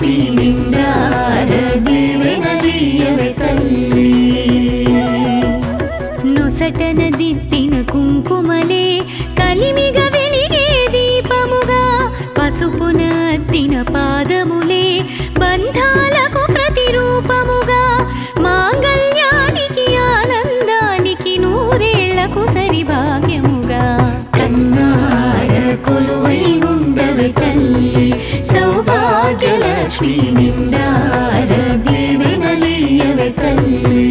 సౌభాగ్యలక్ష్మీ నిండార దీవెనలీయవే తల్లి నొసటన దిద్దిన కుంకుమలే కలిమిగా వెలిగే దీపముగా పసుపున అద్దిన పాదములే బంధాలకు ప్రతిరూపముగా మాంగళ్యానికి ఆనందానికి నూరేళ్లకు సరిభాగ్యముగా కన్నార కొలువై ఉండవే తల్లి సౌభాగ్యలక్ష్మీ నిండార దీవెనలీయవే తల్లి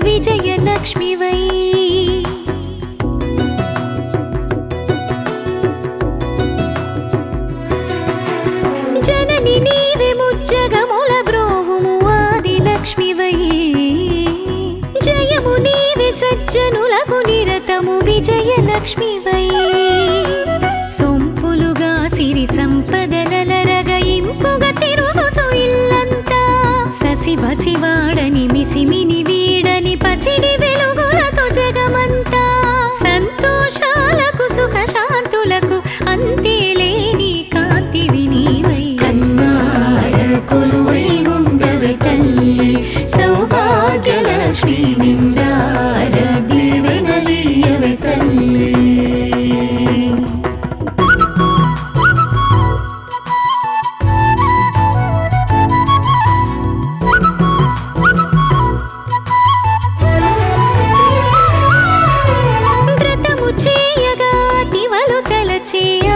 విజయలక్ష్మివై జనని నీవే ముజ్జగముల బ్రోవుము ఆదిలక్ష్మివై జయము నీవే సజ్జనులకు నిరతము విజయలక్ష్మివై సొంపులుగా సిరి సంపదలరగ ఇంపుగా తిరుగుతూ ఇల్లంతా ససివసివాడని మిసిమిని వీడని పసిడి వెలుగులతో జగమంతా సంతోషాలకు సుఖ శాంతులకు అంతేలేని కాంతివి నీవై కన్నార కొలువై ఉండవే తల్లి సౌభాగ్యలక్ష్మీ నిండార దీవెనలీయవే తల్లి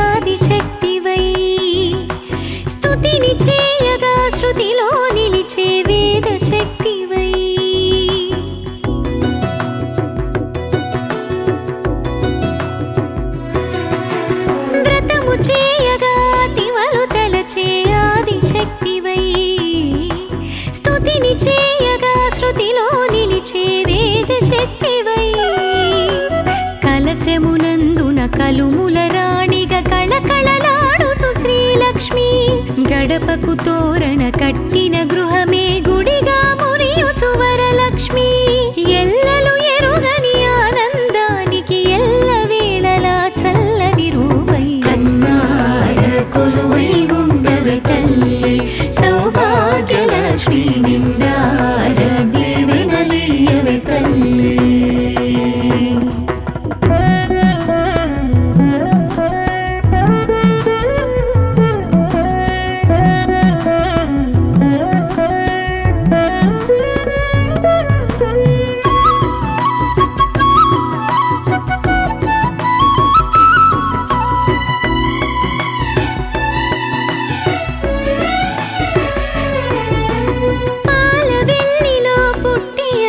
ఆదిశక్తివై స్తుతిని చేయగా శృతిలో నిలిచే వేద శక్తివై వ్రతము చేయగా తివలు తలచే ఆదిశక్తివై స్తుతిని చేయగా శృతిలో నిలిచే వేద శక్తివై కలశమునందున కలుముల రాణిగా కళకళలాడుతూ శ్రీలక్ష్మి గడపకు తోరణ కట్టిన గృహమే గుడిగా మురియుచు వరలక్ష్మి ఎల్లలు ఎరుగని ఆనందానికి ఎల్లవేళలా చల్లని రూపై కన్నార కొలువై ఉండవే తల్లి సౌభాగ్యలక్ష్మీ నిండార దీవెనలీయవే తల్లి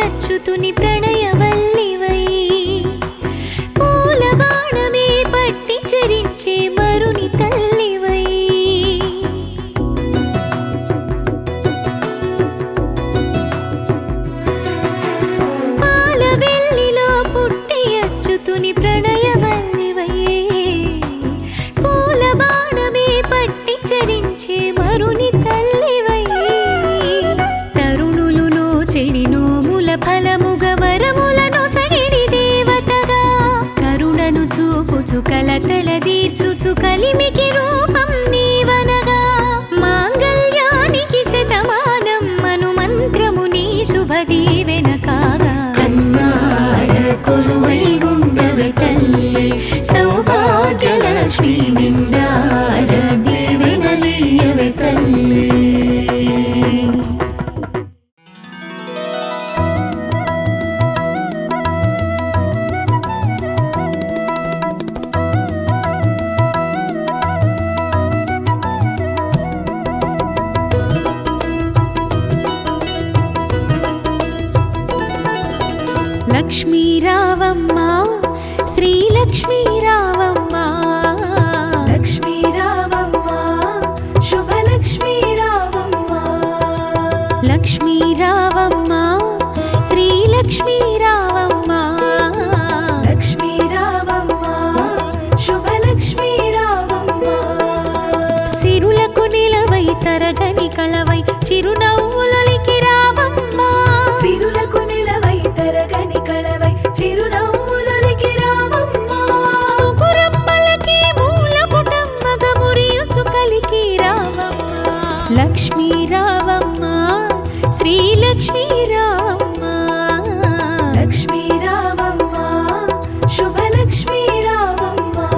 అచ్యుతుని ప్రణయవల్లివై పూల బాణమే పట్టి చరించే మరుని తల్లివై పాల వెల్లిలో పుట్టి అచ్యుతుని ప్రణయవల్లివై పూల బాణమే పట్టి చరించే మరుని తల్లివై తరుణులు నోచెడి నోముల ఫలముగ వరములను సగిడి దేవతగా కరుణను చూపుచు కలతల దీర్చుచు కలిమికి రూపం నీవనగా మాంగళ్యానికి శతమానం మను మంత్రము నీ శుభ దీవెన కాగా కన్నార కొలువై ఉండవే తల్లి సౌభాగ్యలక్ష్మీ నిండార దీవెనలీయవే తల్లి తరగని కళవై చిరునవ్వులొలికి రావమ్మా సిరులకు నిలవై తరగని కళవై చిరునవ్వులొలికి రావమ్మా ముగురమ్మలకి మూలపుటమ్మగ మురియుచు కలికి రావమ్మా లక్ష్మీ రావమ్మా శ్రీలక్ష్మీ రావమ్మా లక్ష్మీ రావమ్మా శుభలక్ష్మీ రావమ్మా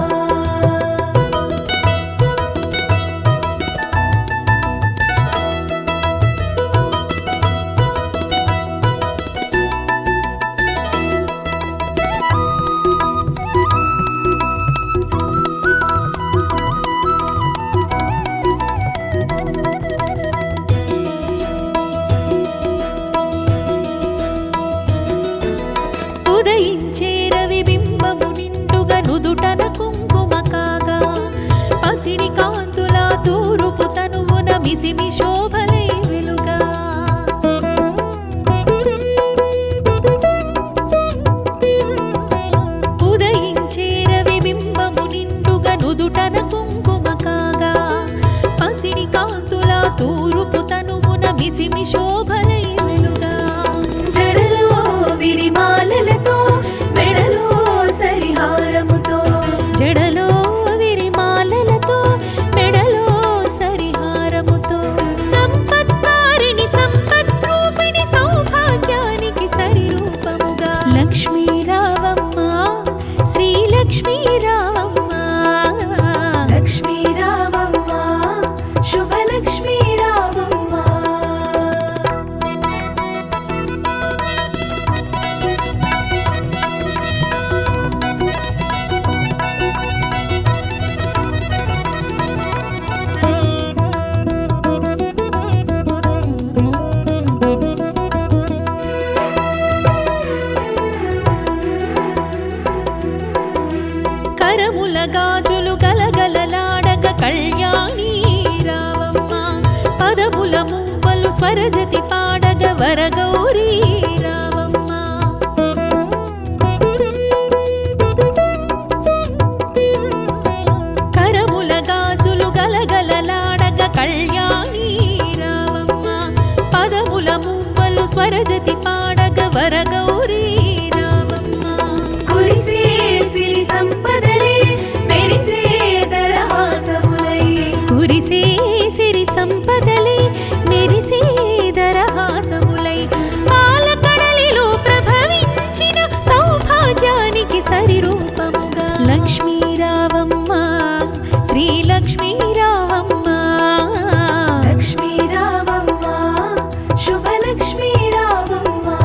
ఉదయించే రవి బింబము నిండుగా నుదుటన కుంకుమ కాగా పసిడి కాంతుల తూరుపు తనువున మిసిమి శోభలై వెలుగా ఉదయించే రవి బింబము నిండుగా నుదుటన కుంకుమ కాగా పసిడి కాంతుల తూరుపు తనువున మిసిమి శోభలై వెలుగా జడలో విరిమాలలతో మెడలో సరిహారముతో జడలో విరిమాలలతో మెడలో సరిహారముతో సంపత్కారిణి సంపద్రూపిణి సౌభాగ్యానికి సరిరూపముగా లక్ష్మీ రావమ్మా శ్రీలక్ష్మీ రావమ్మా లక్ష్మీ రావమ్మా శుభలక్ష్మీ రావమ్మా కరముల గాజులు గలగలలాడగ కళ్యాణి రావమ్మ పదముల మూవలు స్వరజతి పాడగ వరగౌరీ రావమ్మ కరముల గాజులు గలగలలాడగ కళ్యాణి రావమ్మ పదముల మూవలు స్వరజతి పాడగ వరగౌరీ రావమ్మ కురిసే సిరి సంపదలే మెరిసే దరహాసములై కురిసే సిరి సంపదలే మెరిసే దరహాసములై పాలకడలిలో ప్రభవించిన సౌభాగ్యానికి సరిరూపముగా లక్ష్మీ రావమ్మ శ్రీలక్ష్మీ రావమ్మ లక్ష్మీ రావమ్మా శుభలక్ష్మీ రావమ్మా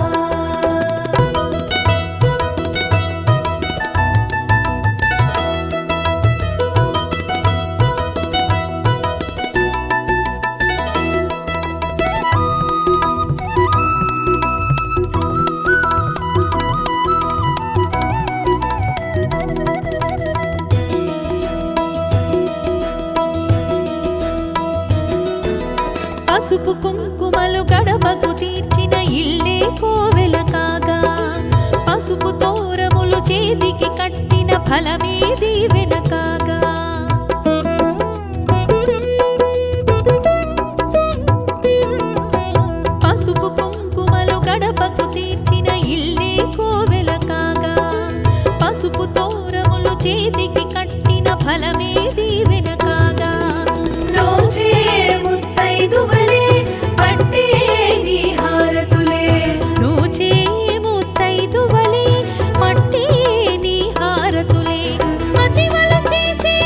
పసుపు కుంకుమలు గడపకు తీర్చిన ఇల్లే కోవెల కాగా పసుపు తోరములు చేతికి కట్టిన ఫలమే దీవెన కాగా పసుపు కుంకుమలు గడపకు తీర్చిన ఇల్లే కోవెల కాగా పసుపు తోరములు చేతికి కట్టిన ఫలమే దీవెన కాగా రోజే ముత్తైదువలే పట్టే నీ హారతులే రోజే ముత్తైదువలే పట్టే నీ హారతులే అతివలు చేసే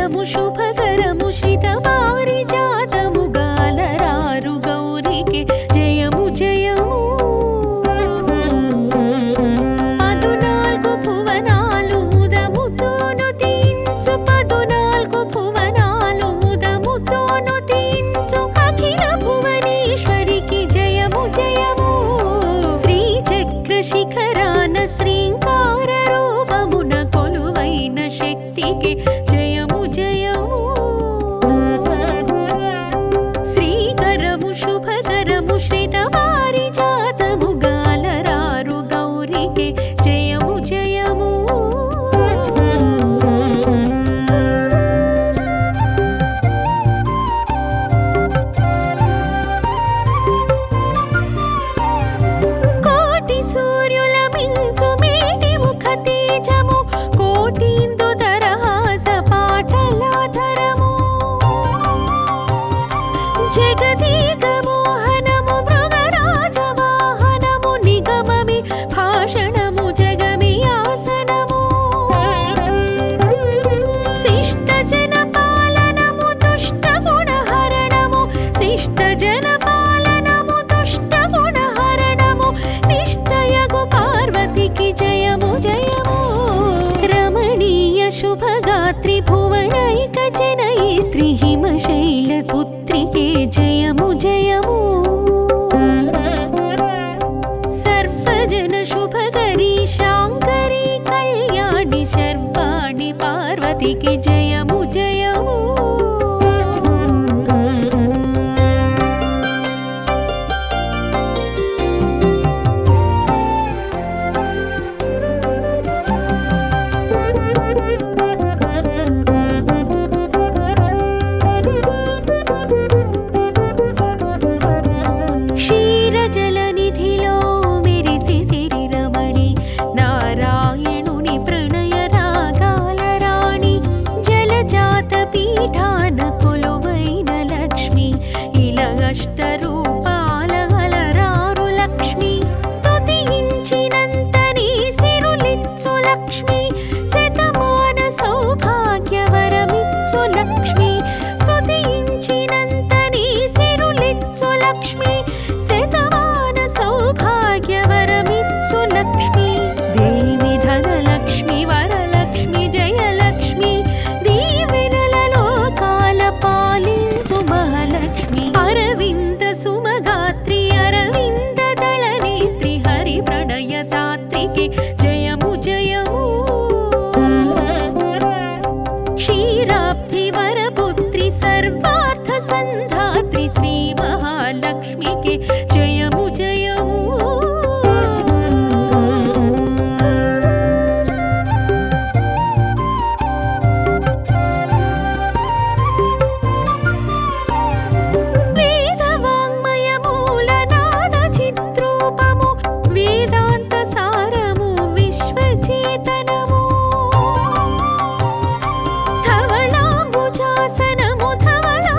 శ్రీకరము శుభకరము శ్రితపారిజాతము గాలరారు గౌరికి జయము జయము 14 భువనాలు ముదముతోను తీయించు 14 భువనాలు ముదముతోను తీయించు అఖిల భువనేశ్వరికి జయము జయము శ్రీచక్ర శిఖరాన శ్రీంకార రూపమున కొలువైన శక్తికి జయము జయము శ్రీకరము శుభకరము శ్రితపారిజాతము గాలరారు గౌరికి జయము జయము కోటి సూర్యుల మించు మేటి ముఖ తేజము కోటిందు దరహాస పాటలాధరము జగదీక మోహనము మృగరాజ వాహనము నిగమమి భాషణము జగమి ఆసనము శిష్ట జన పాలనము దుష్ట గుణహరణము శిష్ట జన పాలనము దుష్ట గుణహరణము నిష్టయగు పార్వతికి జయము జయము రమణీయ శుభగాత్రి భువనైక జనయిత్రి హిమశైల పుత్రికే జయము జయము సర్వజన శుభకరీ శాంకరీ కళ్యాణి శర్వాణి పార్వతికి జయము జయము క్షీరజలనిధిలో మెరిసి సిరిరమణి నారాయణుని ప్రణయ రాగాల రాణి జలజాత పీఠాన కొలువైన లక్ష్మి ఇలా అష్టరూపాల అలరారు లక్ష్మి స్తుతించినంత నీ సిరులిచ్చు లక్ష్మి శతమాన సౌభాగ్యవరమిచ్చు లక్ష్మి స్తుతించినంత నీ సిరులిచ్చు లక్ష్మి శతమాన సౌభాగ్యవరమిచ్చు లక్ష్మి దేవి ధనలక్ష్మి వరలక్ష్మి జయలక్ష్మి దీవెనలలో కాల పాలించు మహాలక్ష్మి అరవింద సుమగాత్రి అరవింద దళనేత్రి హరి ప్రణయ తాత్రికి జయము జయము క్షీరాబ్ధి వరపుత్రి సర్వార్థ సంధాత్రి శ్రీ మహాలక్ష్మికి జయము జయము వేద వాంగ్మయ మూల నాద చిత్రూపము వేదాంత సారము విశ్వచేతనము ధవళాంబుజాసనము ధవళా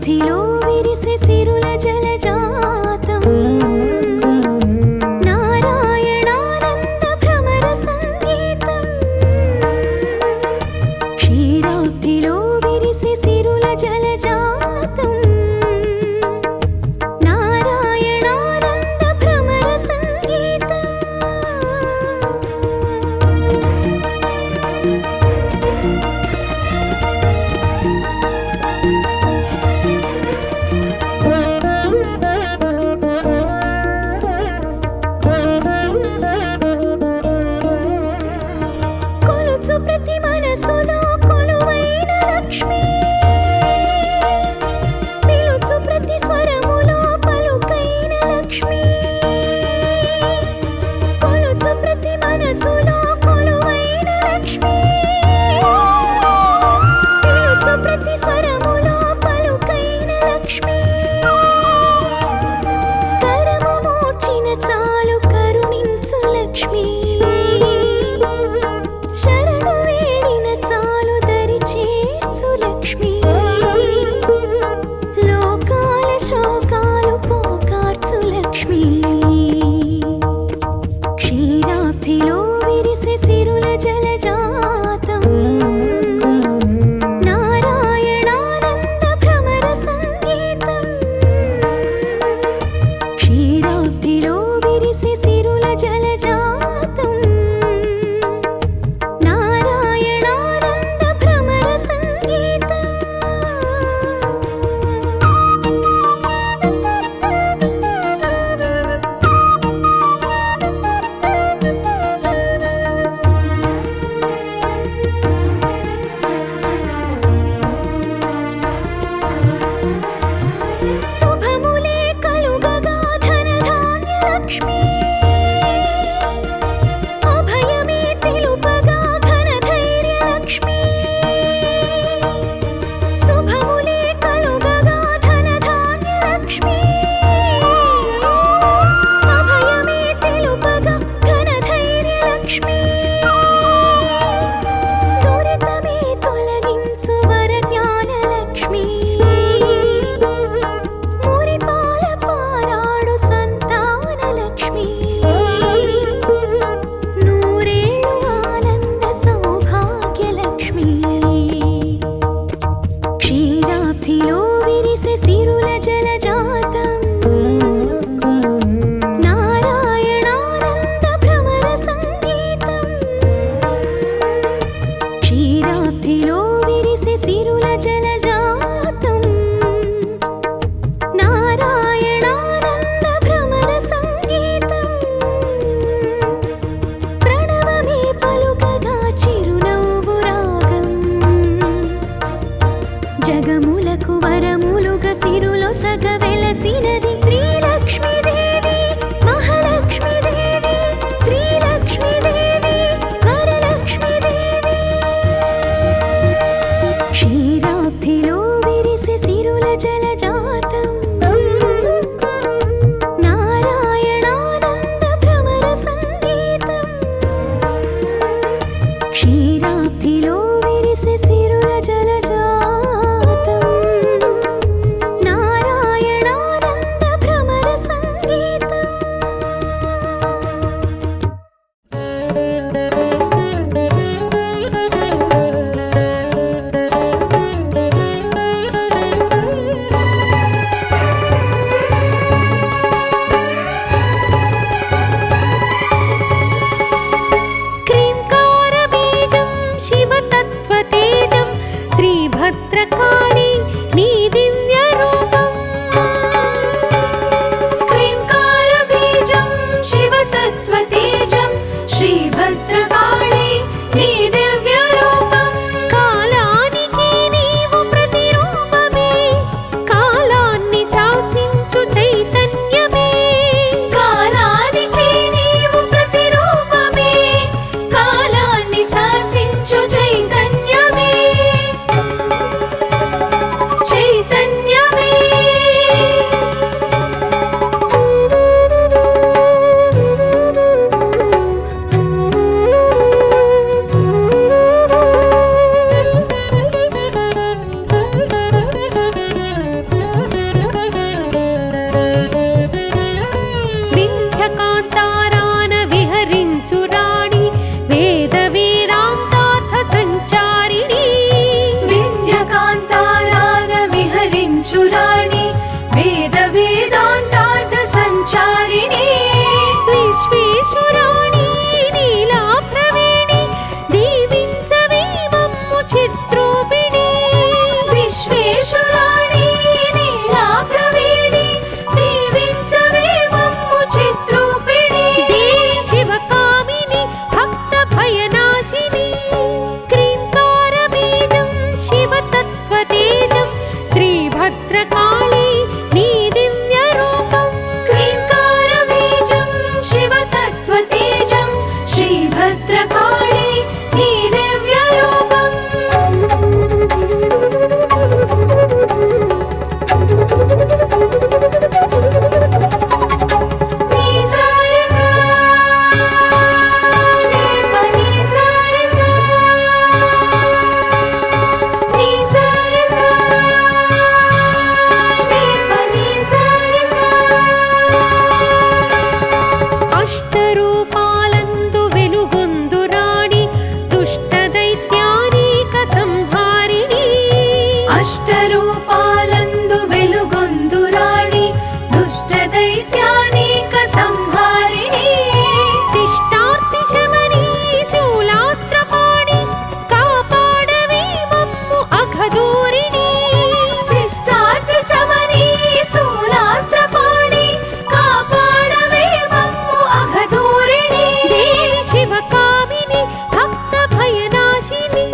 క్షీరాబ్ధిలో విరిసే సిరుల జలజాతం నారాయణానంద భ్రమర సంగీతం క్షీరాబ్ధిలో విరిసే సిరుల జలజాతం నారాయణానంద భ్రమర సంగీతం కొలుచు ప్రతి మనసులో కొలువైన లక్ష్మి పిలుచు ప్రతి స్వరములో పలుకైన లక్ష్మి కొలుచు ప్రతి మనసులో కొలువైన లక్ష్మి పిలుచు ప్రతి స్వరములో పలుకైన లక్ష్మి కరము మోర్చిన చాలు కరుణించు లక్ష్మి శరణు వేడిన చాలు దరి చేర్చు లక్ష్మి లోకాల శోకాలు పోకార్చు లక్ష్మి క్షీరాబ్ధిలో విరిసే సిరుల జలజాతం నారాయణానంద భ్రమర సంగీతం క్షీరాబ్ధిలో విరిసే సిరుల జలజాతం నారాయణానంద భ్రమర సంగీతం శుభములే కలుగగా ధనధాన్య లక్ష్మి అభయమే తెలుపగా ఘనధైర్య లక్ష్మి శుభములే కలుగగా ధనధాన్య లక్ష్మి అభయమే తెలుపగా ఘనధైర్య లక్ష్మి దురితమే తొలగించు వరజ్ఞాన లక్ష్మి మురిపాల పారాడు సంతాన లక్ష్మి నూరేళ్ళు ఆనంద సౌభాగ్య లక్ష్మి క్షీరాబ్ధిలో విరిసే సిరుల జలజాతం నారాయణానంద భ్రమర సంగీతం క్షీరాబ్ధిలో విరిసే సిరుల జలజాతం నారాయణానంద భ్రమర సంగీతం ప్రణవమే పలుకగా చిరునవ్వు రాగం జగములకు వరములుగా సిరులో సగ వెలసినది శ్రీలక్ష్మీదేవి మహాలక్ష్మీదేవి శ్రీలక్ష్మీదేవి వరలక్ష్మీదేవి క్షీరాబ్ధిలో విరిసే సిరుల జలజాతం నారాయణానంద భ్రమర సంగీతం క్షీరాబ్ధిలో విరిసే సిరుల జలజాతం నారాయణానంద భ్రమర సంగీతం విహరించురాణి వేద వేదాంతార్థ సంచారిణి విశ్వేశ్వరాణి నీలా ప్రవేణి దీవించవే మమ్ము చిత్రూపిణి విశ్వేశ్వరాణి నీలా ప్రవేణి దీవించవే మమ్ము చిత్రూపిణి శివకామిని భక్త భయనాశిని క్రీంకార బీజం శివతత్వతేజం శ్రీభద్రకాళి నీ దివ్య రూపం క్రీంకార బీజం శివతత్వతేజం శ్రీభద్రకాళి నీ దివ్య రూపం నీ సారసా నీ పని సారసా నీ సారసా నీ పని సారసా అష్టరూపాలందు వెలుగొందు రాణి దుష్ట దైత్యానీక సంహారిణి అష్టరూపాలందు వెలుగొందు రాణి దుష్ట దైత్యానీక సంహారిణి శిష్టార్తి శమని శూలాస్త్రపాణి కాపాడవే మమ్ము అఘదూరిణి శిష్టార్థ శమని శూలాస్త్రపాణి కాపాడవే మమ్ము అఘదూరిణి శివకామిని భక్త భయనాశిని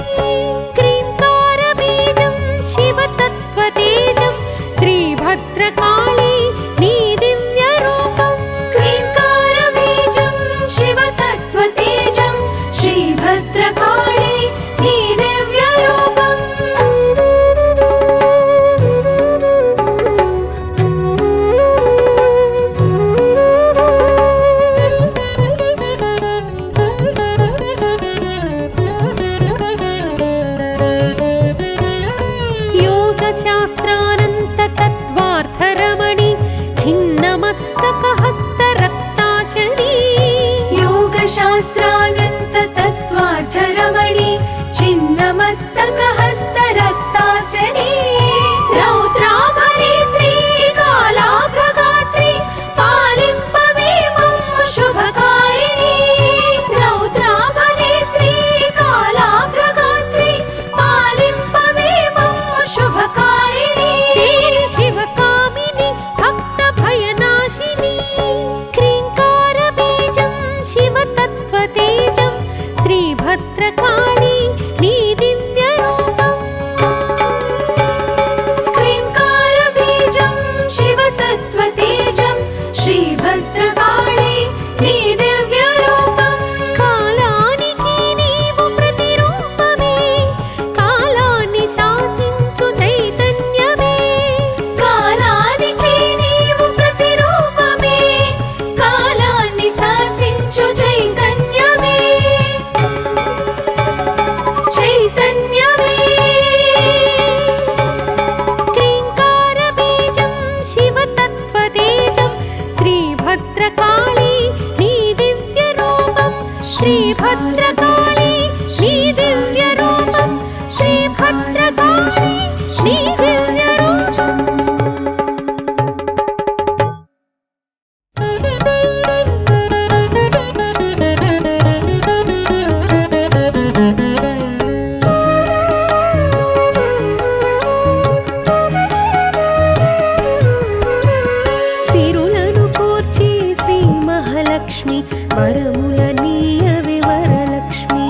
క్రీంకార బీజం శివతత్వతేజం శ్రీభద్రకాళి నీ దివ్య రూపం క్రీంకార బీజం శివతత్వతేజం శ్రీభద్రకాళి నీ దివ్య రూపం యోగ శాస్త్రానంత తత్వార్థరమణి ఛిన్నమస్తక హస్త రక్తాశని యోగ శాస్త్రానంత తత్వార్థరమణి చిన్నమస్తక హస్త రక్తాశని రౌద్రాభనేత్రి కాళాభ్రగాత్రి పాలింపవే మమ్ము శుభకారిణి రౌద్రాభనేత్రి కాళాభ్రగాత్రి పాలింపవే మమ్ము శుభకారిణి శివకామిని భక్త భయనాశిని క్రీంకార బీజం శివతత్వతేజం శ్రీభద్రకాళి నీ దివ్య రూపం క్రీంకార బీజం శివతత్వతేజం శ్రీభద్రకాళి నీ దివ్య రూపం కాలానికి నీవు ప్రతిరూపమే కాలాన్ని శాసించు చైతన్యమే కాలానికి నీవు ప్రతిరూపమే కాలాన్ని శాసించు చైతన్యమే చైతన్యమే క్రీంకార బీజం శివతత్వతేజం శ్రీభద్రకాళి నీ దివ్య రూపం శ్రీభద్రకాళి నీ దివ్య రూపం శ్రీభద్రకాళి నీ దివ్య రూపం సిరులను కోర్చి శ్రీ మహాలక్ష్మి వరముల నీయవే వరలక్ష్మి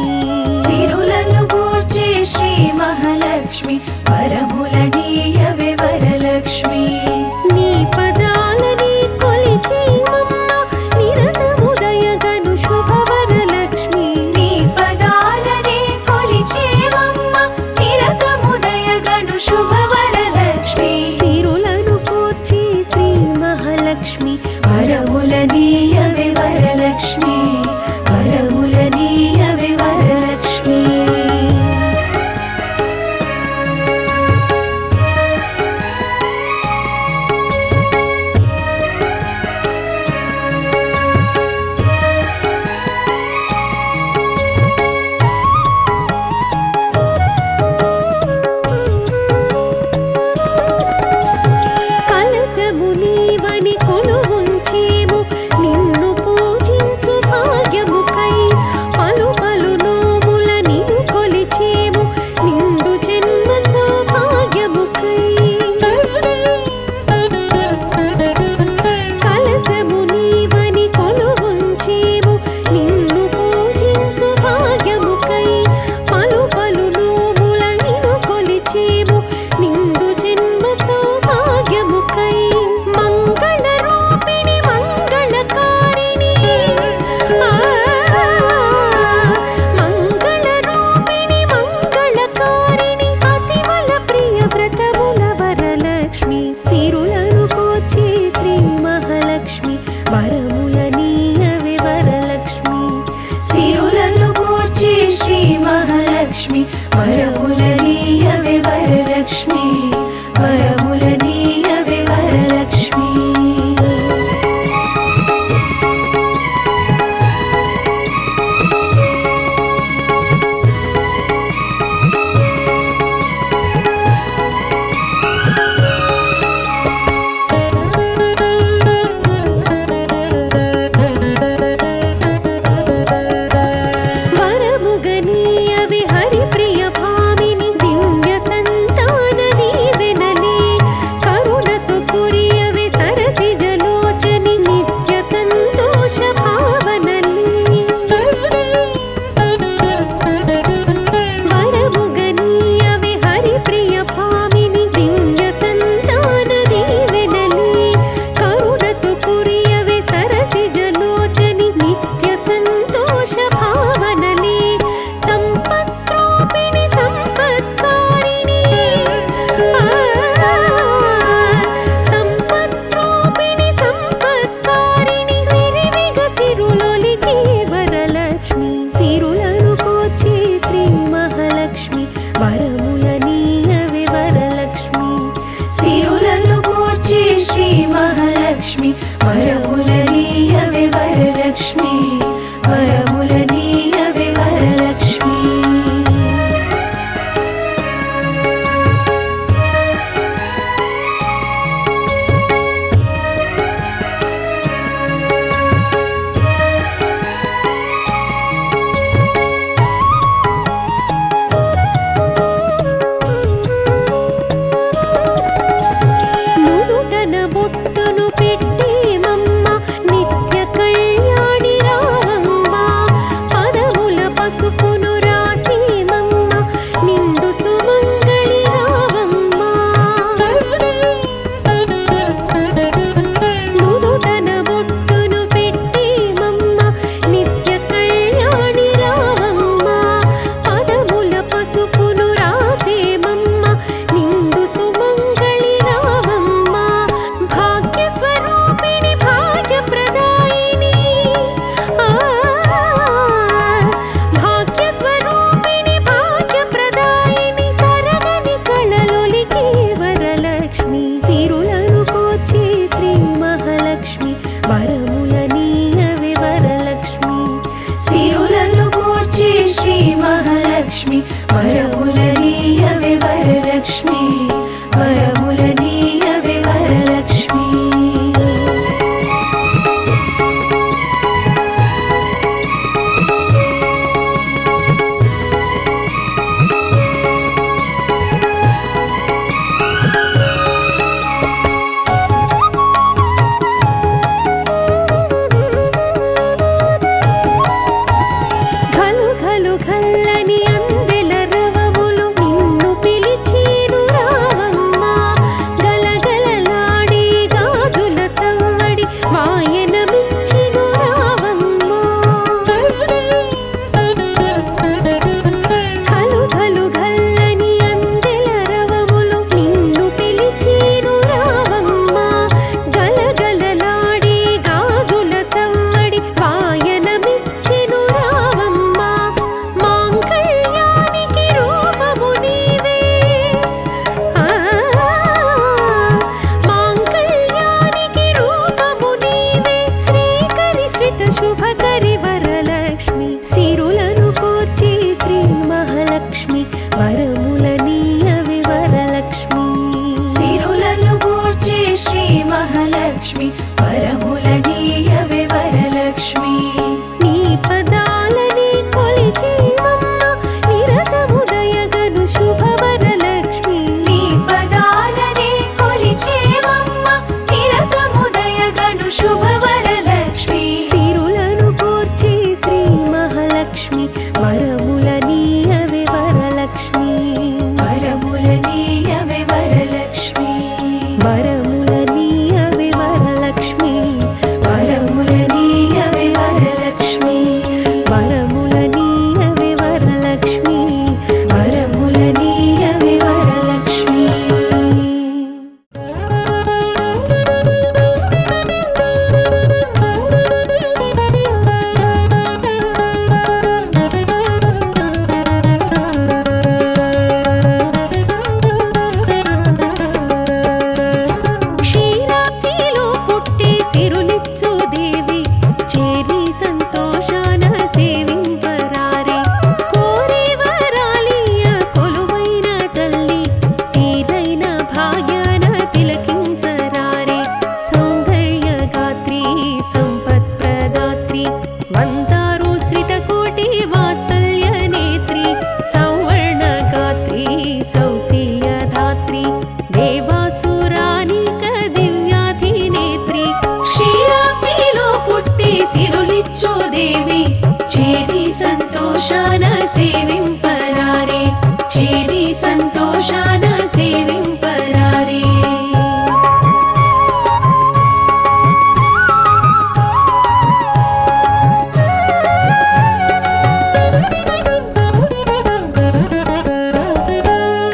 సిరులను గూర్చే శ్రీ మహాలక్ష్మి వరముల నీయవే వరలక్ష్మి నీ పదాలని కొలిచి మమ్మ నిరతముదయగను శుభవరలక్ష్మి నీ పదాలనే కొలిచేవమ్మ నిరతముదయగను శుభవరలక్ష్మి సిరులను కోర్చి శ్రీ మహాలక్ష్మి వరముల నీయవే వరలక్ష్మి వరముల నీయవే వరలక్ష్మి వరలక్ష్మి వరములనీయవే వరలక్ష్మి వరములనీయవే వరలక్ష్మి వరములనీయవే వరలక్ష్మి వరములనీయవే వరలక్ష్మి వరలక్ష్మి వరములనీయవే వరలక్ష్మి నీ పదాలని కొలిచేవమ్మ నిరతము దయగను శుభ వరలక్ష్మి నీ పదాలని కొలిచేవమ్మ నిరతము దయగను శుభ వరలక్ష్మి సిరులను కోర్చే శ్రీ మహాలక్ష్మి వరములనీయవే వరలక్ష్మి వరములనీయవే వరలక్ష్మి వరములనీయవే వరలక్ష్మి వరములనీయవే వరలక్ష్మి వరములనీయవే వరలక్ష్మి వరములనీయవే వరలక్ష్మి క్షీరాబ్దిలో పుట్టే సిరులిచ్చు దేవి చేరి సంతోషాన సేవింపరారే కోరే వరాలియ కొలువైన తల్లి తీరైన భాగ్యాన తిలకించరారే సౌందర్య గాత్రి సంపత్ ప్రదాత్రి మందారు శ్రితకోటి వాత్సల్య నేత్రి సౌవర్ణ గాత్రి సౌశీల్య ధాత్రి దేవాసురానిక దివ్యాధినేత్రి క్షీరాబ్దిలో పుట్టి సిరులిచ్చు దేవి చేరి సంతోషాన సేవింపరారే చేరి సంతోషాన సేవింపరారే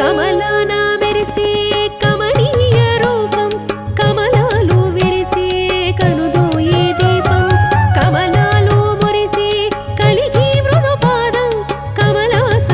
కమలాన మెరిసే కమనీయ రూపం కమలాలు విరిసే కనుదోయే దీపం కమలాలు మురిసే కలిగి మృదుపాదం కమలాస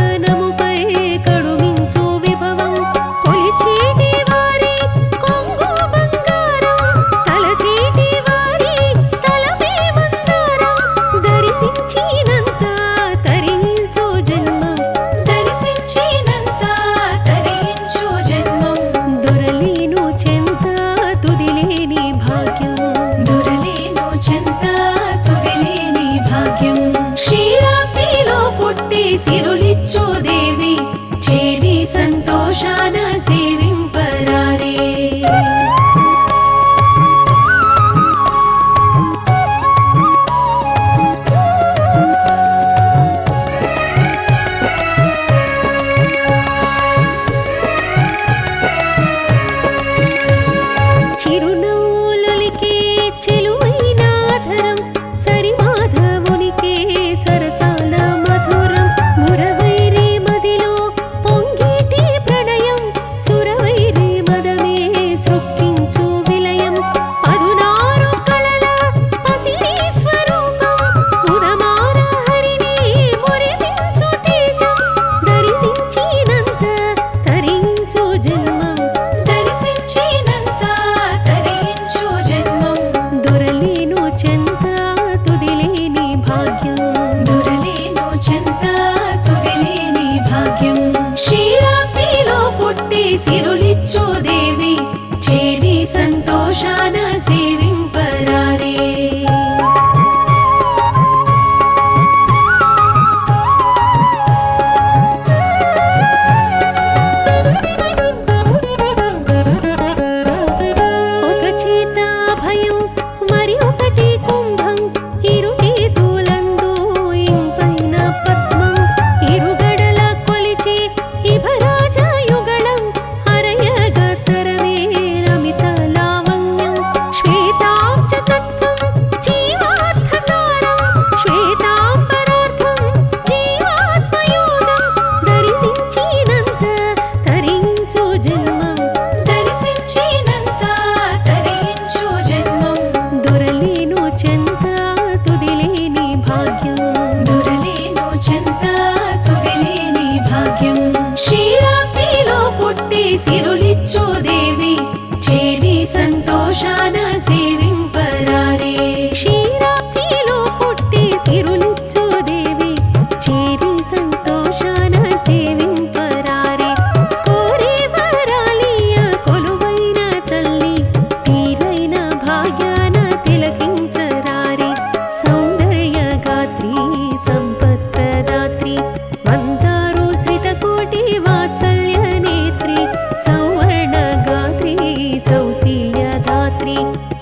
విద్యాదాత్రి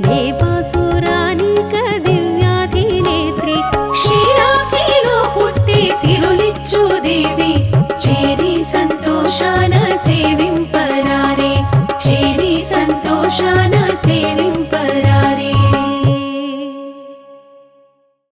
దేవాసురానిక దివ్యాధినేత్రి క్షీరాబ్దిలో పుట్టి సిరులిచ్చు దేవి చేరి సంతోషాన సేవింపరారే చేరి సంతోషాన సేవింపరారే